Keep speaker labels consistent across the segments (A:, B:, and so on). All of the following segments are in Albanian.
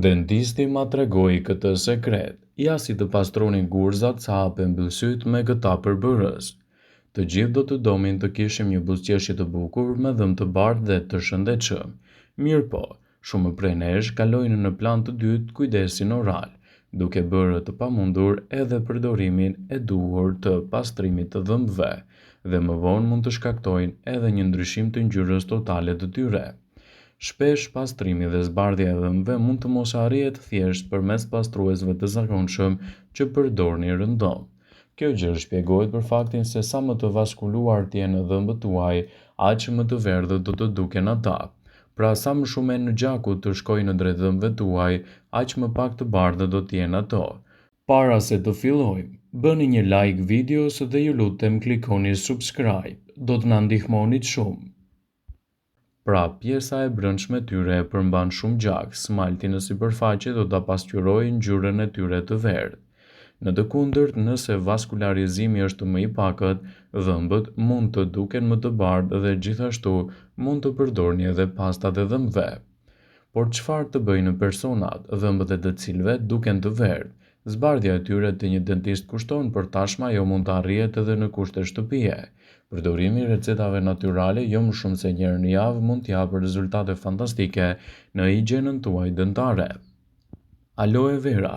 A: Dentisti ma tregoi këtë sekret, ja si të pastroni gurzat sa hapen mbyllsyt me këta përbërës. Të gjithë do të domin të kishim një buzëqeshje të bukur me dhëmë të bardhë dhe të shëndetshëm. Mirë po, shumë prej nesh kalojnë në plan të dytë kujdesin oral, duke bërë të pamundur edhe përdorimin e duhur të pastrimit të dhëmbëve, dhe më vonë mund të shkaktojnë edhe një ndryshim të ngjyrës totale të tyre. Shpesh pastrimi dhe zbardhja e dhëmbëve mund të mos arrihet thjesht përmes pastruesve të zakonshëm që përdorni rëndom. Kjo gjë shpjegohet për faktin se sa më të vaskuluar të jenë dhëmbët tuaj, aq më të verdhët do të duken ata. Pra sa më shumë në gjaku të shkojë në drejt dhëmbëve tuaj, aq më pak të bardhë do të jenë ato. Para se të fillojmë, bëni një like videos dhe ju lutem klikoni subscribe, do të na ndihmonit shumë. Pra, pjesa e brendshme tyre e përmban shumë gjak, smalti në sipërfaqe do ta pasqyrojë ngjyrën e tyre të verdhë. Në të kundërt, nëse vaskularizimi është më i pakët, dhëmbët mund të duken më të bardhë dhe gjithashtu mund të përdorni edhe pastat e dhëmbëve. Por çfarë të bëjnë personat, dhëmbët e të cilëve duken të verdhë? Zbardhja e tyre te një dentist kushton, por tashmë ajo mund të arrihet edhe në kushte shtëpie. Përdorimi i recetave natyrale jo më shumë se një herë në javë mund të japë rezultate fantastike në higjienën tuaj dentare. Aloe vera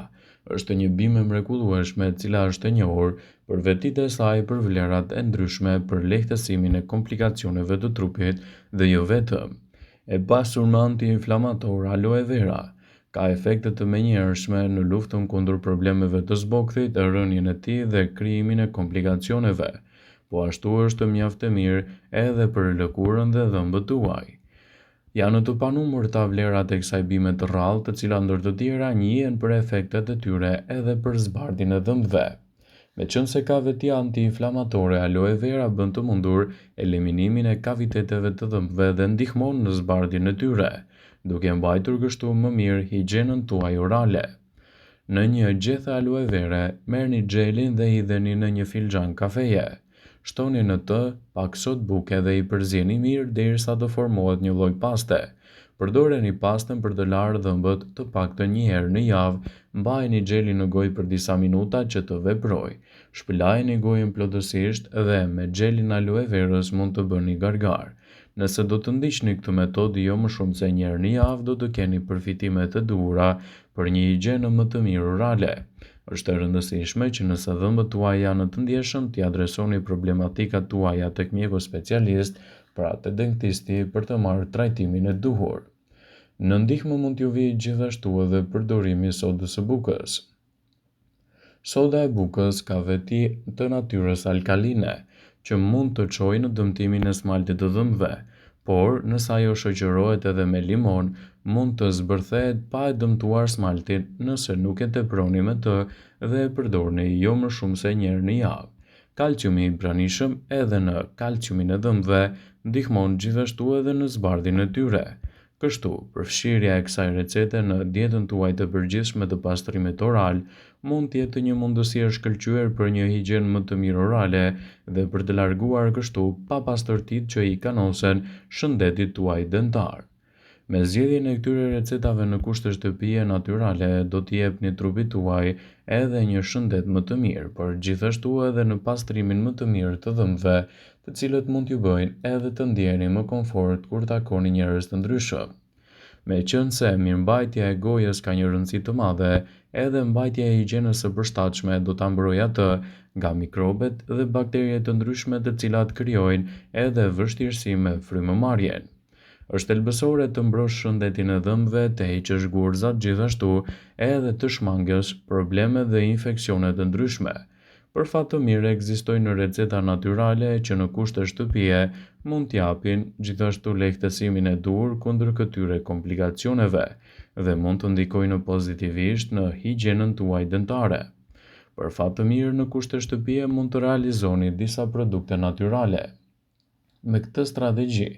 A: është një bimë e mrekullueshme e cila është e njohur për vetitë e saj për vlerat e ndryshme për lehtësimin e komplikacioneve të trupit dhe jo vetëm. E pasur me anti-inflamator, aloe vera ka efekte të menjëhershme në luftën kundër problemeve të zbokthit, rënien e tij dhe krijimin e komplikacioneve. Po ashtu është mjaft e mirë edhe për lëkurën dhe dhëmbët tuaj. Janë të panumërta vlerat e kësaj bime të rrallë, të cilat ndër të tjera njihen për efektet e tyre edhe për zbardhjen e dhëmbëve. Meqense ka veti anti-inflamatore, aloe vera bën të mundur eliminimin e kaviteteve të dhëmbëve dhe ndihmon në zbardhjen e tyre, duke mbajtur kështu më mirë higjienën tuaj orale. Në një gjethe aloe vere, merrni xhelin dhe hidheni në një filxhan kafeje. Shtoni në të pak sot buke dhe i përzieni mirë derisa të formohet një lloj paste. Përdoreni pastën për të larë dhëmbët të paktën një herë në javë, mbajeni xhelin në gojë për disa minuta që të veprojë. Shpëlajeni gojën plotësisht dhe me xhelin aloe verës mund të bëni gargar. Nëse do të ndiqni këtë metodë jo më shumë se një herë në javë, do të keni përfitime të duhura për një higjienë më të mirë orale. Është e rëndësishme që nëse dhëmbët tuaj janë të ndjeshëm, t'i adresoni problematikat tuaja tek mjeku specialist, pra te dentisti, për të marrë trajtimin e duhur. Në ndihmë mund t'ju vijë gjithashtu edhe përdorimi i sodës së bukës. Soda e bukës ka veti të natyrës alkaline, që mund të çojë në dëmtimin e smaltit të dhëmbëve, por nëse ajo shoqërohet edhe me limon, mund të zbërthehet pa e dëmtuar smaltin nëse nuk e teproni me të dhe e përdorni jo më shumë se një herë në javë. Kalciumi i pranishëm edhe në kalciumin e dhëmbëve ndihmon gjithashtu edhe në zbardhjen e tyre. Kështu, përfshirja e kësaj recete në dietën tuaj të përgjithshme të pastrimit oral mund të jetë një mundësi e shkëlqyer për një higjienë më të mirë orale dhe për të larguar kështu papastërtitë që i kanosen shëndetit tuaj dentar. Me zgjedhjen e këtyre recetave në kushte shtëpie natyrale do t'i jepni trupit tuaj edhe një shëndet më të mirë, por gjithashtu edhe në pastrimin më të mirë të dhëmbëve, të cilët mund t'ju bëjnë edhe të ndjeni më komfort kur takoni njerëz të ndryshëm. Meqense mirëmbajtja e gojës ka një rëndësi të madhe, edhe mbajtja e higjienës së përshtatshme do ta mbrojë atë nga mikrobet dhe bakteriet të ndryshme të cilat krijojnë edhe vështirësi me frymëmarrjen. Është thelbësore të mbrosh shëndetin e dhëmbëve, të heqësh gurzat, gjithashtu edhe të shmangësh probleme dhe infeksione të ndryshme. Për fat të mirë ekzistojnë receta natyrale që në kushte shtëpie mund t'japin gjithashtu lehtësimin e dur kundër këtyre komplikacioneve dhe mund të ndikojnë pozitivisht në higjienën tuaj dentare. Për fat të mirë në kushte shtëpie mund të realizoni disa produkte natyrale. Me këtë strategji,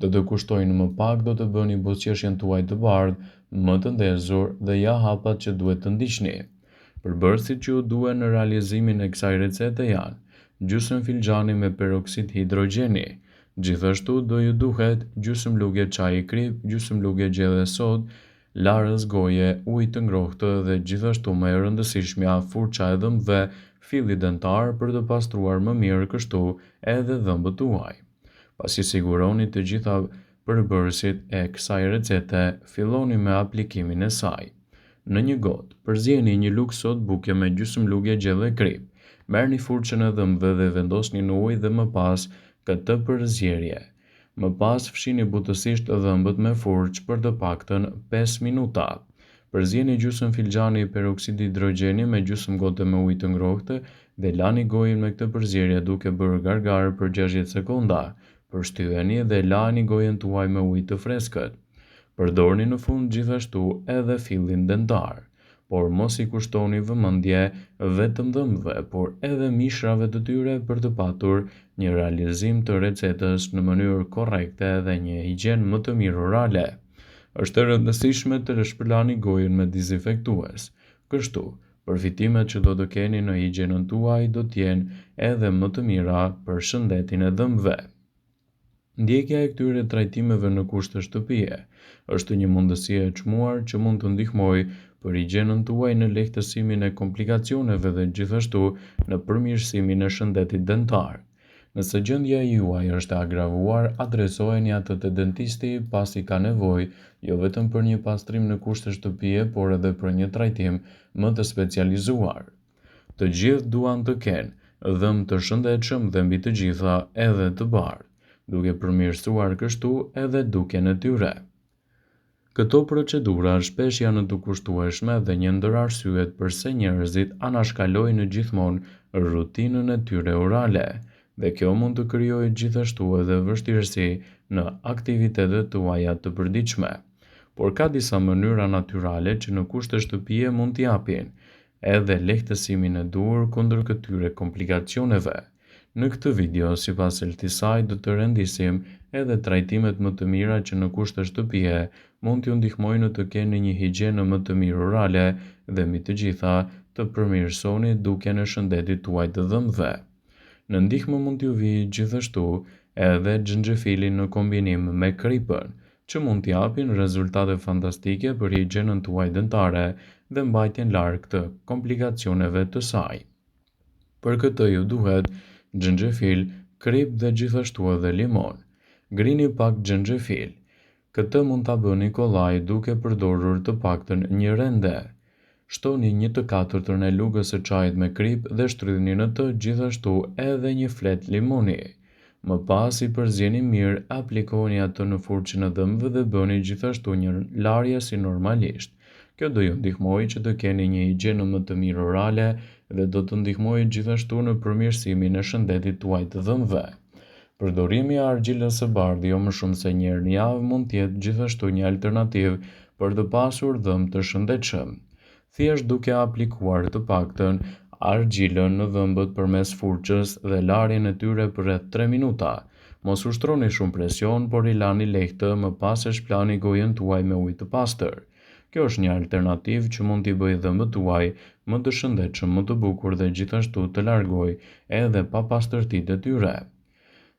A: do të kushtojnë më pak, do të bëni buzëqeshjen tuaj të bardhë, më të ndezur dhe ja hapat që duhet të ndiqni. Përbërësit që ju duhen në realizimin e kësaj recete janë gjysmë filxhani me peroksid hidrogjeni, gjithashtu do ju duhet gjysmë lugje çaji krip, gjysmë lugje gjelhe sodë, larës goje, ujë të ngrohtë dhe gjithashtu më e rëndësishmja furça e dhëmbëve, filli dentar për të pastruar më mirë kështu edhe dhëmbët tuaj. Pasi siguroni të gjitha përbërësit e kësaj recete, filloni me aplikimin e saj. Në një gotë, përzieni një lugë sot buke me gjysmëlugje gjelle krip. Merrni furçën e dhëmbëve dhe vendosni në ujë dhe më pas këtë përzierje. Më pas fshini butësisht dhëmbët me furçë për të paktën 5 minuta. Përzieni gjysmë filxhani peroksid hidrogjeni me gjysmë gote me ujë të ngrohtë dhe lani gojën me këtë përzierje duke bërë gargar për 60 sekonda. Përshtyeni dhe lani gojën tuaj me ujë të freskët. Përdorni në fund gjithashtu edhe fillin dentar, por mos i kushtoni vëmendje vetëm dhëmbëve, por edhe mishrave të tyre për të patur një realizim të recetës në mënyrë korrekte dhe një higjen më të mirë orale. Është e rëndësishme të shpërlani gojën me dezinfektues. Kështu, përfitimet që do të keni në higjienën tuaj do të jenë edhe më të mira për shëndetin e dhëmbëve. Ndjekja e këtyre trajtimeve në kushte shtëpie është një mundësi e çmuar që mund të ndihmojë për higjienën tuaj në lehtësimin e komplikacioneve dhe gjithashtu në përmirësimin e shëndetit dentar. Nëse gjendja juaj është e agravuar, adresojeni atë te dentisti pasi ka nevojë jo vetëm për një pastrim në kushte shtëpie, por edhe për një trajtim më të specializuar. Të gjithë duan të kenë dhëmbë të shëndetshëm dhe mbi të gjitha edhe të bardhë, duke përmirësuar kështu edhe dukjen e tyre. Këto procedura shpesh janë të kushtueshme dhe një ndër arsyet pse njerëzit anashkalojnë gjithmonë rutinën e tyre orale, dhe kjo mund të krijojë gjithashtu edhe vështirësi në aktivitetet tuaja të përditshme. Por ka disa mënyra natyrale që në kushte shtëpie mund t'i japin edhe lehtësimin e duhur kundër këtyre komplikacioneve. Në këtë video, sipas Eltisaj, do të rendisim edhe trajtimet më të mira që në kushte shtëpie mund t'ju ndihmojnë të keni një higjienë më të mirë orale dhe mbi të gjitha të përmirësoni dukjen e shëndetit tuaj të dhëmbëve. Në ndihmë mund t'ju vijë gjithashtu edhe xhenxhefili në kombinim me kripën, që mund t'i japin rezultate fantastike për higjienën tuaj dentare dhe mbajtjen larg të komplikacioneve të saj. Për këtë ju duhet xhenxhefil, krip dhe gjithashtu edhe limon. Ngrini pak xhenxhefil. Këtë mund ta bëni kollaj duke përdorur të paktën një rende. Shtoni 1/4 e lugës së çajit me krip dhe shtrydhni në të gjithashtu edhe një flet limoni. Më pas i përzieni mirë, aplikoni atë në furçën e dhëmbëve dhe bëni gjithashtu një larje si normalisht. Kjo do ju ndihmojë që të keni një higjienë më të mirë orale dhe do të ndihmojë gjithashtu në përmirësimin e shëndetit tuaj të dhëmbëve. Përdorimi i argjilës së bardhë jo më shumë se një herë në javë mund të jetë gjithashtu një alternativë për të pasur dhëmbë të shëndetshëm. Thjesht duke aplikuar të paktën argjilën në dhëmbët përmes furçës dhe larjen e tyre për rreth 3 minuta. Mos ushtroni shumë presion, por i lani lehtë, më pas e shplani gojën tuaj me ujë të pastër. Kjo është një alternativë që mund t'i bëjë dhëmbët tuaj më të shëndetshëm, më të bukur dhe gjithashtu të largojë edhe papastërtitë e tyre.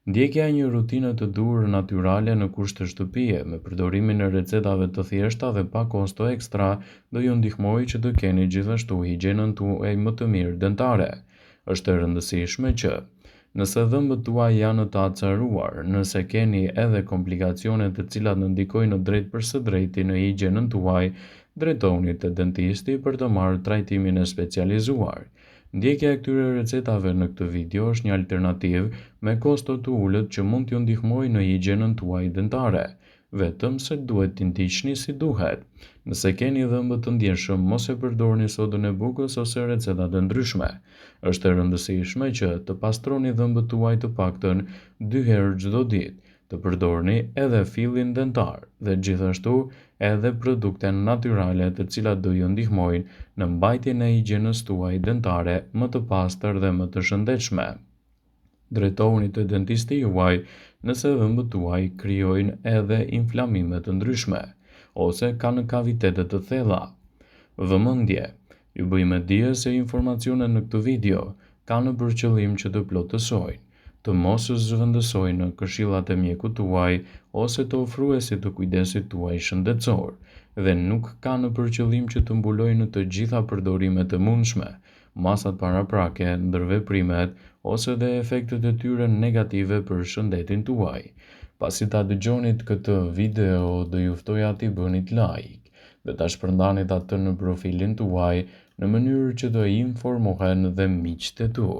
A: Ndjekja e një rutine të duhur natyrale në kushte shtëpie me përdorimin e recetave të thjeshta dhe pa kosto ekstra do ju ndihmojë që të keni gjithashtu higjienën tuaj më të mirë dentare. Është e rëndësishme që nëse dhëmbët tuaj janë të acaruar, nëse keni edhe komplikacione të cilat ndikojnë drejt për së drejti në higjienën tuaj, drejtoni te dentisti për të marrë trajtimin e specializuar. Ndjekja e këtyre recetave në këtë video është një alternativë me kosto të ulët që mund t'ju ndihmojë në higjienën tuaj dentare, vetëm se duhet t'i ndiqni si duhet. Nëse keni dhëmbë të ndjeshëm, mos e përdorni sodën e bukës ose receta të ndryshme. Është e rëndësishme që të pastroni dhëmbët tuaj të paktën 2 herë çdo ditë, të përdorni edhe fillin dentar dhe gjithashtu edhe produkte natyrale të cilat do ju ndihmojnë në mbajtjen e higjienës tuaj dentare më të pastër dhe më të shëndetshme. Drejtohuni te dentisti juaj nëse dhëmbët tuaj krijojnë edhe inflamime të ndryshme ose kanë kavitete të thella. Vëmendje. Ju bëjmë dije se informacionet në këtë video kanë për qëllim që të plotësojnë, të mos zhvendësojnë në këshillat e mjekut tuaj ose të ofruesit të kujdesit tuaj shëndetësor. dhe nuk ka në përqëllim që të mbulojë në të gjitha përdorimet e mundshme, masat paraprake, ndërveprimet ose dhe efektet e tyre negative për shëndetin tuaj. Pasi ta dëgjonit këtë video, do ju ftoja t'i bënit like dhe ta shpërndanit atë në profilin tuaj në mënyrë që të informohen dhe miqtë e tu.